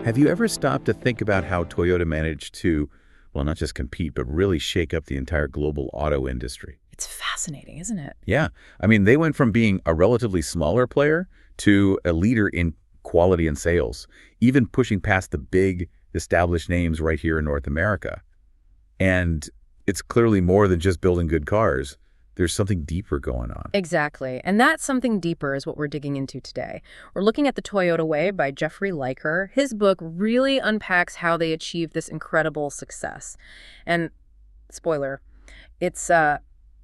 Have you ever stopped to think about how Toyota managed to, well, not just compete, but really shake up the entire global auto industry? It's fascinating, isn't it? Yeah. I mean, they went from being a relatively smaller player to a leader in quality and sales, even pushing past the big established names right here in North America. And it's clearly more than just building good cars. There's something deeper going on. Exactly. And that something deeper is what we're digging into today. We're looking at The Toyota Way by Jeffrey Liker. His book really unpacks how they achieved this incredible success. And spoiler, it's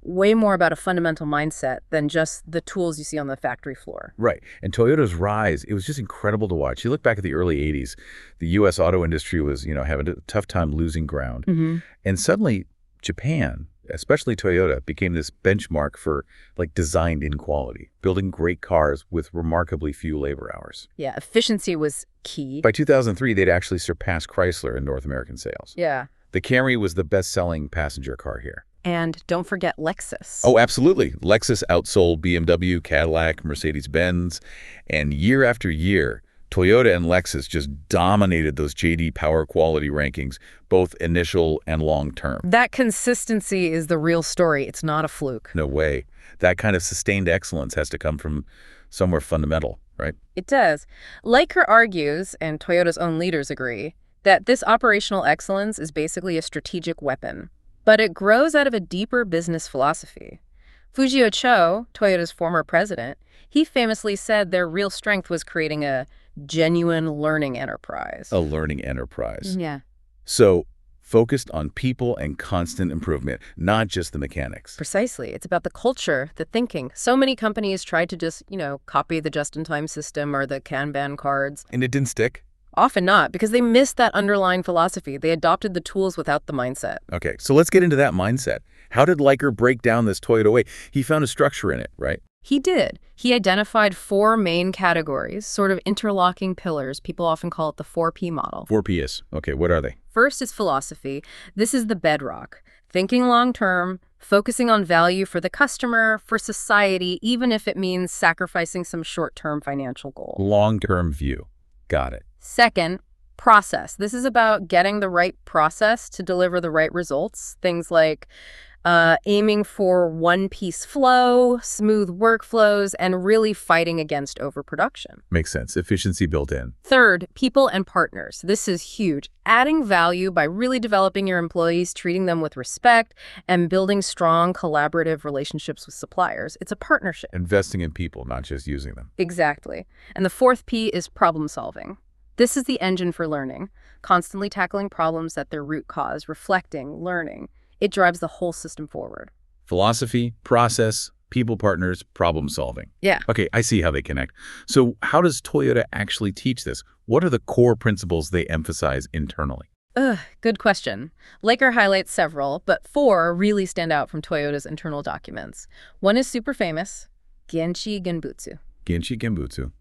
way more about a fundamental mindset than just the tools you see on the factory floor. Right. And Toyota's rise, it was just incredible to watch. You look back at the early 80s, the U.S. auto industry was, having a tough time losing ground. And suddenly Japan, especially Toyota, became this benchmark for designed-in quality, building great cars with remarkably few labor hours. Yeah, efficiency was key. By 2003, they'd actually surpassed Chrysler in North American sales. Yeah. The Camry was the best-selling passenger car here. And don't forget Lexus. Oh, absolutely. Lexus outsold BMW, Cadillac, Mercedes-Benz, and year after year, Toyota and Lexus just dominated those J.D. Power quality rankings, both initial and long-term. That consistency is the real story. It's not a fluke. No way. That kind of sustained excellence has to come from somewhere fundamental, right? It does. Liker argues, and Toyota's own leaders agree, that this operational excellence is basically a strategic weapon. But it grows out of a deeper business philosophy. Fujio Cho, Toyota's former president, he famously said their real strength was creating a genuine learning enterprise. A learning enterprise. Yeah. So focused on people and constant improvement, not just the mechanics. Precisely. It's about the culture, the thinking. So many companies tried to just, copy the just-in-time system or the Kanban cards. And it didn't stick? Often not, because they missed that underlying philosophy. They adopted the tools without the mindset. Okay, so let's get into that mindset. How did Liker break down this Toyota way? He found a structure in it, right? He did. He identified 4 main categories, sort of interlocking pillars. People often call it the 4P model. 4Ps. Okay, what are they? First is philosophy. This is the bedrock. Thinking long-term, focusing on value for the customer, for society, even if it means sacrificing some short-term financial goal. Long-term view. Got it. Second, process. This is about getting the right process to deliver the right results. Things like aiming for one-piece flow, smooth workflows, and really fighting against overproduction. Makes sense. Efficiency built in. Third, people and partners. This is huge. Adding value by really developing your employees, treating them with respect, and building strong collaborative relationships with suppliers. It's a partnership. Investing in people, not just using them. Exactly. And the 4th P is problem solving. This is the engine for learning, constantly tackling problems at their root cause, reflecting, learning. It drives the whole system forward. Philosophy, process, people partners, problem solving. Yeah. Okay, I see how they connect. So how does Toyota actually teach this? What are the core principles they emphasize internally? Good question. Liker highlights several, but 4 really stand out from Toyota's internal documents. One is super famous, Genchi Genbutsu. Genchi Genbutsu.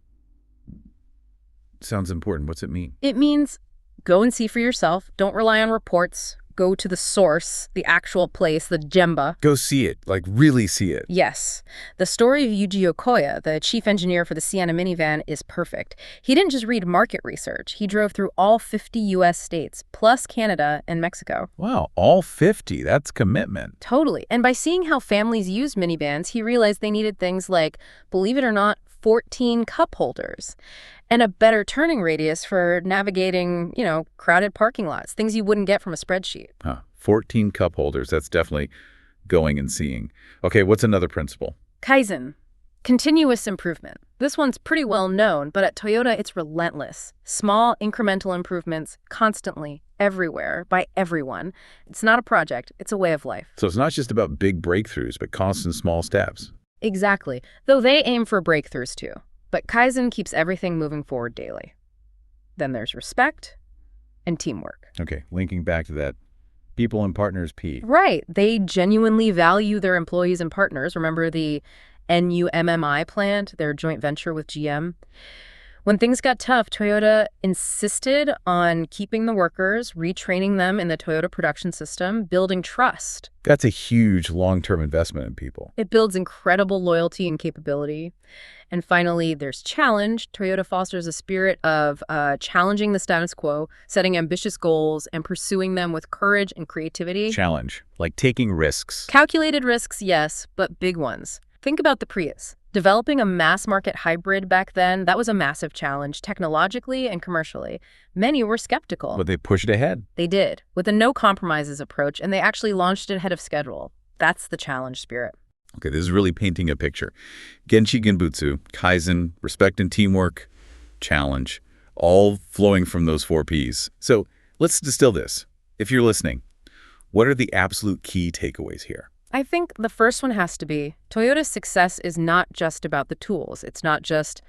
Sounds important. What's it mean? It means go and see for yourself. Don't rely on reports. Go to the source, the actual place, the gemba. Go see it, really see it. Yes. The story of Yuji Okoya, the chief engineer for the Sienna minivan, is perfect. He didn't just read market research. He drove through all 50 U.S. states, plus Canada and Mexico. Wow, all 50. That's commitment. Totally. And by seeing how families use minivans, he realized they needed things like, believe it or not, 14 cup holders and a better turning radius for navigating, crowded parking lots, things you wouldn't get from a spreadsheet. 14 cup holders. That's definitely going and seeing. Okay, what's another principle? KAIZEN, continuous improvement. This one's pretty well known, but at Toyota, it's relentless. Small, incremental improvements, constantly, everywhere, by everyone. It's not a project. It's a way of life. So it's not just about big breakthroughs, but constant small steps. Exactly, though they aim for breakthroughs too. But Kaizen keeps everything moving forward daily. Then there's respect and teamwork. Okay, linking back to that people and partners P. Right. They genuinely value their employees and partners. Remember the NUMMI plant, their joint venture with GM? When things got tough, Toyota insisted on keeping the workers, retraining them in the Toyota production system, building trust. That's a huge long-term investment in people. It builds incredible loyalty and capability. And finally, there's challenge. Toyota fosters a spirit of challenging the status quo, setting ambitious goals, and pursuing them with courage and creativity. Challenge, like taking risks. Calculated risks, yes, but big ones. Think about the Prius. Developing a mass-market hybrid back then, that was a massive challenge, technologically and commercially. Many were skeptical. But they pushed ahead. They did, with a no-compromises approach, and they actually launched it ahead of schedule. That's the challenge spirit. Okay, this is really painting a picture. Genchi Genbutsu, Kaizen, respect and teamwork, challenge, all flowing from those 4 Ps. So let's distill this. If you're listening, what are the absolute key takeaways here? I think the first one has to be Toyota's success is not just about the tools. It's not just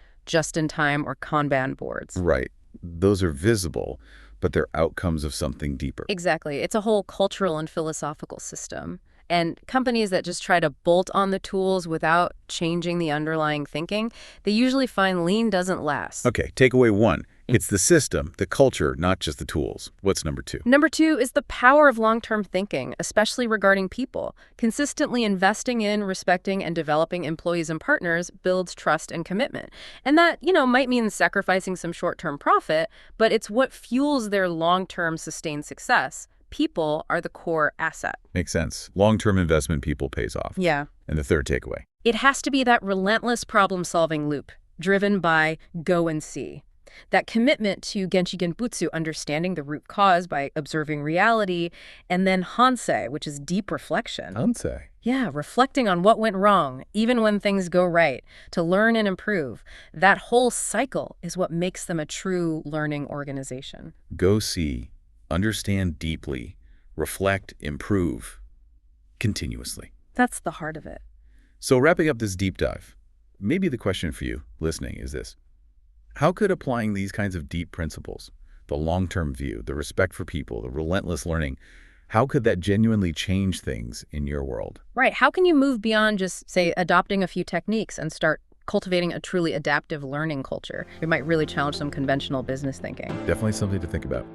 in time or Kanban boards. Right. Those are visible, but they're outcomes of something deeper. Exactly. It's a whole cultural and philosophical system. And companies that just try to bolt on the tools without changing the underlying thinking, they usually find lean doesn't last. Okay, takeaway 1. It's the system, the culture, not just the tools. What's number 2? Number 2 is the power of long-term thinking, especially regarding people. Consistently investing in, respecting, and developing employees and partners builds trust and commitment. And that, might mean sacrificing some short-term profit, but it's what fuels their long-term sustained success. People are the core asset. Makes sense. Long-term investment people pays off. Yeah. And the third takeaway? It has to be that relentless problem-solving loop, driven by go and see. That commitment to Genchi Genbutsu, understanding the root cause by observing reality, and then Hansei, which is deep reflection. Hansei? Yeah, reflecting on what went wrong, even when things go right, to learn and improve. That whole cycle is what makes them a true learning organization. Go see, understand deeply, reflect, improve, continuously. That's the heart of it. So wrapping up this deep dive, maybe the question for you listening is this. How could applying these kinds of deep principles, the long-term view, the respect for people, the relentless learning, how could that genuinely change things in your world? Right. How can you move beyond just, say, adopting a few techniques and start cultivating a truly adaptive learning culture? It might really challenge some conventional business thinking. Definitely something to think about.